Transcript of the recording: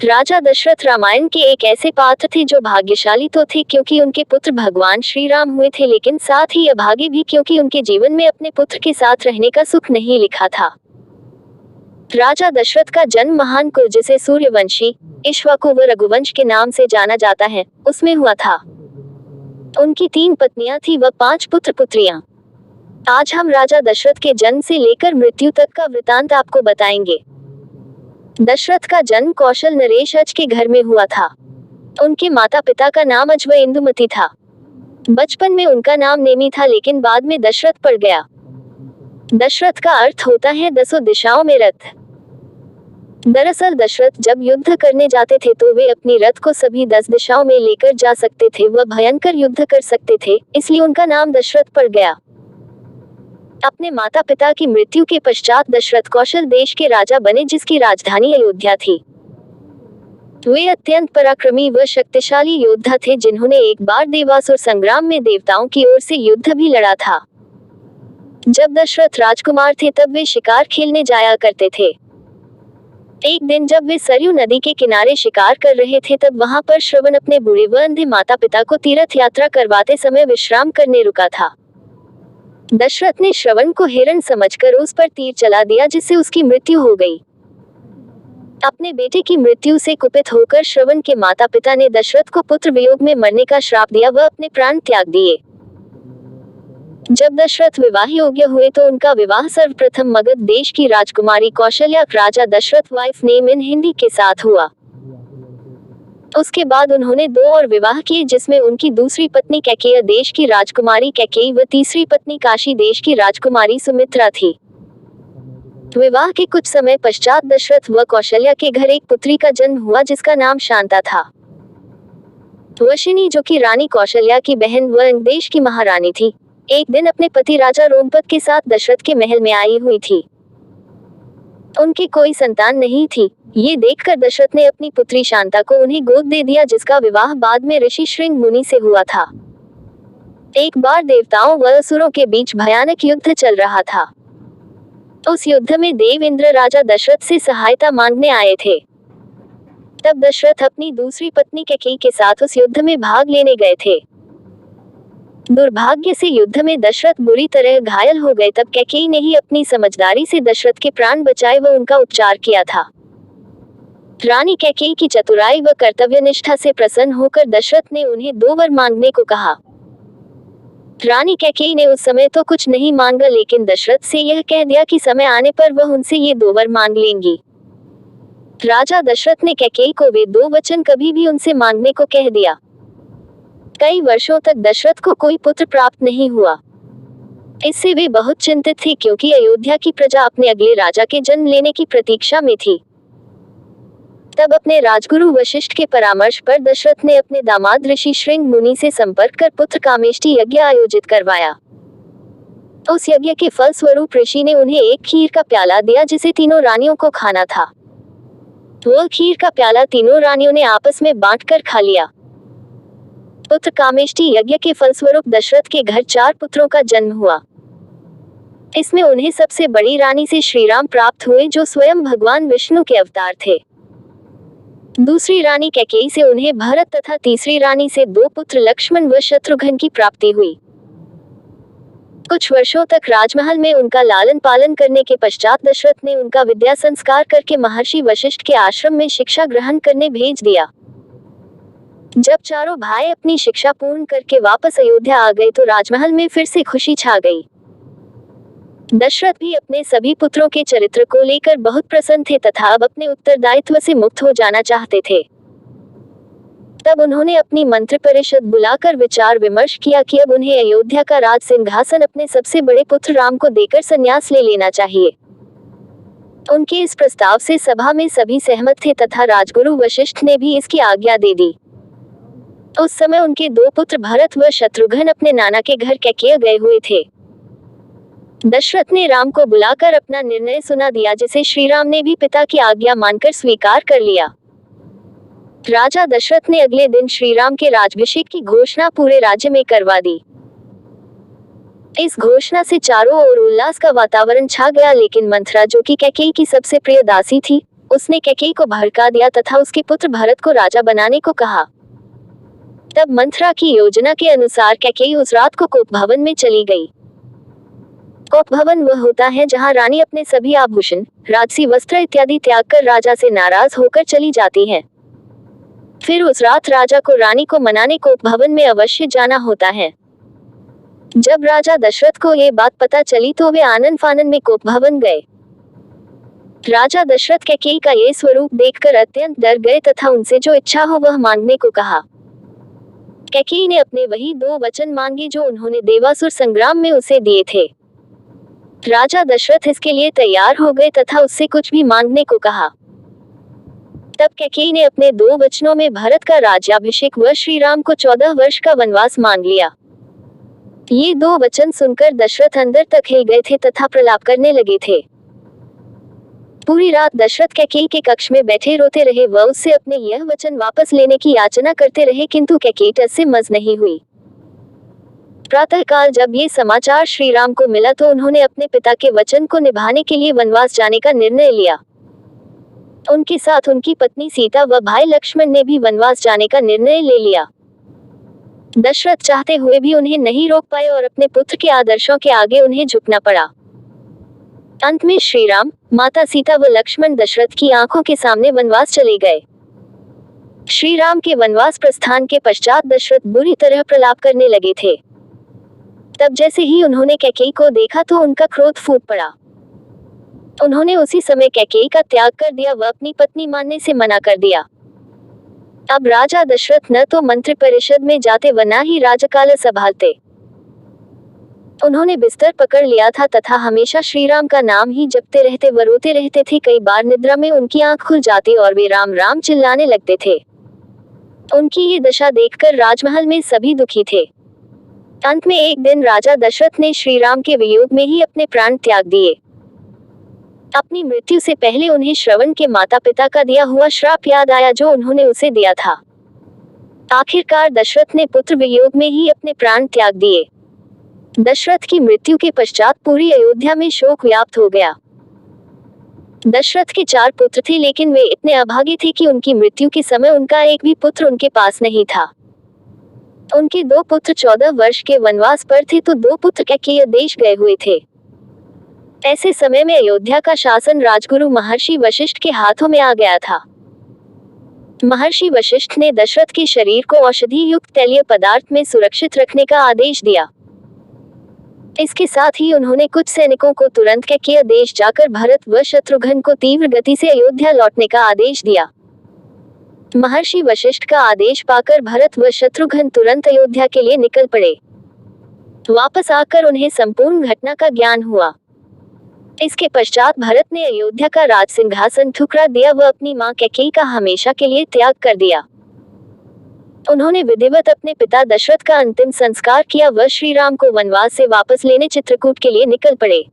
राजा दशरथ रामायण के एक ऐसे पात्र थे जो भाग्यशाली तो थे क्योंकि उनके पुत्र भगवान श्री राम हुए थे, लेकिन साथ ही अभागे भी क्योंकि उनके जीवन में अपने पुत्र के साथ रहने का सुख नहीं लिखा था। राजा दशरथ का जन्म महान कुल जिसे सूर्यवंशी, इक्ष्वाकु व रघुवंश के नाम से जाना जाता है, उसमें हुआ था। उनकी 3 पत्नियां थी व 5 पुत्र पुत्रियां। आज हम राजा दशरथ के जन्म से लेकर मृत्यु तक का वृतांत आपको बताएंगे। दशरथ का जन्म कौशल नरेश अज के घर में हुआ था। उनके माता पिता का नाम अज व इंदुमती था। बचपन में उनका नाम नेमी था, लेकिन बाद में दशरथ पड़ गया। दशरथ का अर्थ होता है 10 दिशाओं में रथ। दरअसल दशरथ जब युद्ध करने जाते थे तो वे अपनी रथ को सभी 10 दिशाओं में लेकर जा सकते थे व भयंकर युद्ध कर सकते थे, इसलिए उनका नाम दशरथ पड़ गया। अपने माता पिता की मृत्यु के पश्चात दशरथ कौशल देश के राजा बने जिसकी राजधानी अयोध्या थी। वे अत्यंत पराक्रमी व शक्तिशाली योद्धा थे जिन्होंने एक बार देवासुर संग्राम में देवताओं की ओर से युद्ध भी लड़ा था। जब दशरथ राजकुमार थे तब वे शिकार खेलने जाया करते थे। एक दिन जब वे सरयू नदी के किनारे शिकार कर रहे थे तब वहां पर श्रवण अपने बूढ़े व अंधे माता पिता को तीर्थ यात्रा करवाते समय विश्राम करने रुका था। दशरथ ने श्रवण को हिरण समझकर उस पर तीर चला दिया जिससे उसकी मृत्यु हो गई। अपने बेटे की मृत्यु से कुपित होकर श्रवण के माता पिता ने दशरथ को पुत्र वियोग में मरने का श्राप दिया व अपने प्राण त्याग दिए। जब दशरथ विवाह योग्य हुए तो उनका विवाह सर्वप्रथम मगध देश की राजकुमारी कौशल्या राजा Dashrath wife name in Hindi के साथ हुआ। उसके बाद उन्होंने 2 और विवाह किए जिसमें उनकी दूसरी पत्नी कैकेयी देश की राजकुमारी कैकेयी व तीसरी पत्नी काशी देश की राजकुमारी सुमित्रा थी। विवाह के कुछ समय पश्चात दशरथ व कौशल्या के घर एक पुत्री का जन्म हुआ जिसका नाम शांता था। वशिनी जो कि रानी कौशल्या की बहन व अंग देश की महारानी थी, एक दिन अपने पति राजा रोमपद के साथ दशरथ के महल में आई हुई थी। उनकी कोई संतान नहीं थी। ये देखकर दशरथ ने अपनी पुत्री शांता को उन्हें गोद दे दिया जिसका विवाह बाद में ऋषि श्रृंग मुनि से हुआ था। एक बार देवताओं व असुरों के बीच भयानक युद्ध चल रहा था। उस युद्ध में देव इंद्र राजा दशरथ से सहायता मांगने आए थे। तब दशरथ अपनी दूसरी पत्नी कैकेयी के साथ उस युद्ध में भाग लेने गए थे। दुर्भाग्य से युद्ध में दशरथ बुरी तरह घायल हो गए। तब कैकेयी ने ही अपनी समझदारी से दशरथ के प्राण बचाए व उनका उपचार किया था। रानी कैकेयी की चतुराई व कर्तव्यनिष्ठा से प्रसन्न होकर दशरथ ने उन्हें 2 वर मांगने को कहा। रानी कैकेयी ने उस समय तो कुछ नहीं मांगा, लेकिन दशरथ से यह कह दिया कि समय आने पर वह उनसे ये 2 वर मांग लेंगी। राजा दशरथ ने कैकेयी को वे 2 वचन कभी भी उनसे मांगने को कह दिया। कई वर्षों तक दशरथ को कोई पुत्र प्राप्त नहीं हुआ। इससे वे बहुत चिंतित थे क्योंकि अयोध्या की प्रजा अपने अगले राजा के जन्म लेने की प्रतीक्षा में थी। तब अपने राजगुरु वशिष्ठ के परामर्श पर दशरथ ने अपने दामाद ऋषि श्रृंग मुनि से संपर्क कर पुत्र कामेष्टि यज्ञ आयोजित करवाया। उस यज्ञ के फल स्वरूप ऋषि ने उन्हें एक खीर का प्याला दिया जिसे तीनों रानियों को खाना था। वह खीर का प्याला तीनों रानियों ने आपस में बांटकर खा लिया। पुत्र कामेष्टि यज्ञ के फलस्वरूप दशरथ के घर 4 पुत्रों का जन्म हुआ। इसमें उन्हें सबसे बड़ी रानी से श्रीराम प्राप्त हुए जो स्वयं भगवान विष्णु के अवतार थे। दूसरी रानी कैकेयी से उन्हें भरत तथा तीसरी रानी से 2 पुत्र लक्ष्मण व शत्रुघ्न की प्राप्ति हुई। कुछ वर्षों तक राजमहल में उनका लालन पालन करने के पश्चात दशरथ ने उनका विद्या संस्कार करके महर्षि वशिष्ठ के आश्रम में शिक्षा ग्रहण करने भेज दिया। जब चारों भाई अपनी शिक्षा पूर्ण करके वापस अयोध्या आ गए तो राजमहल में फिर से खुशी छा गई। दशरथ भी अपने सभी पुत्रों के चरित्र को लेकर बहुत प्रसन्न थे तथा अब अपने उत्तरदायित्व से मुक्त हो जाना चाहते थे। तब उन्होंने अपनी मंत्री परिषद बुलाकर विचार विमर्श किया कि अब उन्हें अयोध्या का राज सिंहासन अपने सबसे बड़े पुत्र राम को देकर संन्यास ले लेना चाहिए। उनके इस प्रस्ताव से सभा में सभी सहमत थे तथा राजगुरु वशिष्ठ ने भी इसकी आज्ञा दे दी। उस समय उनके 2 पुत्र भरत व शत्रुघ्न अपने नाना के घर कैकेयी गए हुए थे। दशरथ ने राम को बुलाकर अपना निर्णय सुना दिया जिसे श्रीराम ने भी पिता की आज्ञा मानकर स्वीकार कर लिया। राजा दशरथ ने अगले दिन श्रीराम के राज्याभिषेक की घोषणा पूरे राज्य में करवा दी। इस घोषणा से चारों ओर उल्लास का वातावरण छा गया, लेकिन मंथरा जो कि कैकेयी की सबसे प्रिय दासी थी, उसने कैकेयी को भड़का दिया तथा उसके पुत्र भरत को राजा बनाने को कहा। तब मंथरा की योजना के अनुसार कैकेयी उस रात को कोप भवन में चली गई। कोप भवन वह होता है जहां रानी अपने सभी आभूषण, राजसी वस्त्र इत्यादि त्याग कर राजा से नाराज होकर चली जाती है। फिर उस रात राजा को रानी को मनाने कोप भवन में अवश्य जाना होता है। जब राजा दशरथ को ये बात पता चली तो वे आनन फानन में कोप भवन गए। राजा दशरथ कैकेयी का ये स्वरूप देखकर अत्यंत डर गए तथा उनसे जो इच्छा हो वह मांगने को कहा। कैकेयी ने अपने वही 2 वचन मांगे जो उन्होंने देवासुर संग्राम में उसे दिए थे। राजा दशरथ इसके लिए तैयार हो गए तथा उससे कुछ भी मांगने को कहा। तब कैकेयी ने अपने 2 वचनों में भरत का राज्याभिषेक व श्री राम को 14 वर्ष का वनवास मांग लिया। ये 2 वचन सुनकर दशरथ अंदर तक हिल गए थे तथा प्रलाप करने लगे थे। पूरी रात दशरथ कैकेयी के कक्ष में बैठे रोते रहे व उससे अपने यह वचन वापस लेने की याचना करते रहे, किंतु कैकेयी टस से मज नहीं हुई। प्रातःकाल जब ये समाचार श्री राम को मिला तो उन्होंने अपने पिता के वचन को निभाने के लिए वनवास जाने का निर्णय लिया। उनके साथ उनकी पत्नी सीता व भाई लक्ष्मण ने भी वनवास जाने का निर्णय ले लिया। दशरथ चाहते हुए भी उन्हें नहीं रोक पाए और अपने पुत्र के आदर्शों के आगे उन्हें झुकना पड़ा। अंत में श्री राम, माता सीता व लक्ष्मण दशरथ की आंखों के सामने वनवास चले गए। श्री राम के वनवास प्रस्थान के पश्चात दशरथ बुरी तरह प्रलाप करने लगे थे। तब जैसे ही उन्होंने कैकेयी को देखा तो उनका क्रोध फूट पड़ा। उन्होंने उसी समय कैकेयी का त्याग कर दिया व अपनी पत्नी मानने से मना कर दिया। अब राजा दशरथ न तो मंत्री परिषद में जाते व न ही राजकाल संभालते। उन्होंने बिस्तर पकड़ लिया था तथा हमेशा श्री राम का नाम ही जपते रहते व रोते रहते थे। कई बार निद्रा में उनकी आंख खुल जाती और वे राम राम चिल्लाने लगते थे। उनकी ये दशा देखकर राजमहल में सभी दुखी थे। अंत में एक दिन राजा दशरथ ने श्री राम के वियोग में ही अपने प्राण त्याग दिए। अपनी मृत्यु से पहले उन्हें श्रवण के माता पिता का दिया हुआ श्राप याद आया जो उन्होंने उसे दिया था। आखिरकार दशरथ ने पुत्र वियोग में ही अपने प्राण त्याग दिए। दशरथ की मृत्यु के पश्चात पूरी अयोध्या में शोक व्याप्त हो गया। दशरथ के 4 पुत्र थे, लेकिन वे इतने अभागे थे कि उनकी मृत्यु के समय उनका एक भी पुत्र उनके पास नहीं था। उनके 2 पुत्र 14 वर्ष के वनवास पर थे तो 2 पुत्र कैकेयी देश गए हुए थे। ऐसे समय में अयोध्या का शासन राजगुरु महर्षि वशिष्ठ के हाथों में आ गया था। महर्षि वशिष्ठ ने दशरथ के शरीर को औषधि युक्त तैलीय पदार्थ में सुरक्षित रखने का आदेश दिया। इसके साथ ही उन्होंने कुछ सैनिकों को तुरंत कैकेयी देश जाकर भरत व शत्रुघ्न को तीव्र गति से अयोध्या लौटने का आदेश दिया। महर्षि वशिष्ठ का आदेश पाकर भरत व शत्रुघ्न तुरंत अयोध्या के लिए निकल पड़े। वापस आकर उन्हें संपूर्ण घटना का ज्ञान हुआ। इसके पश्चात भरत ने अयोध्या का राज सिंहासन ठुकरा दिया व अपनी मां कैकेयी का हमेशा के लिए त्याग कर दिया। उन्होंने विधिवत अपने पिता दशरथ का अंतिम संस्कार किया व श्री राम को वनवास से वापस लेने चित्रकूट के लिए निकल पड़े।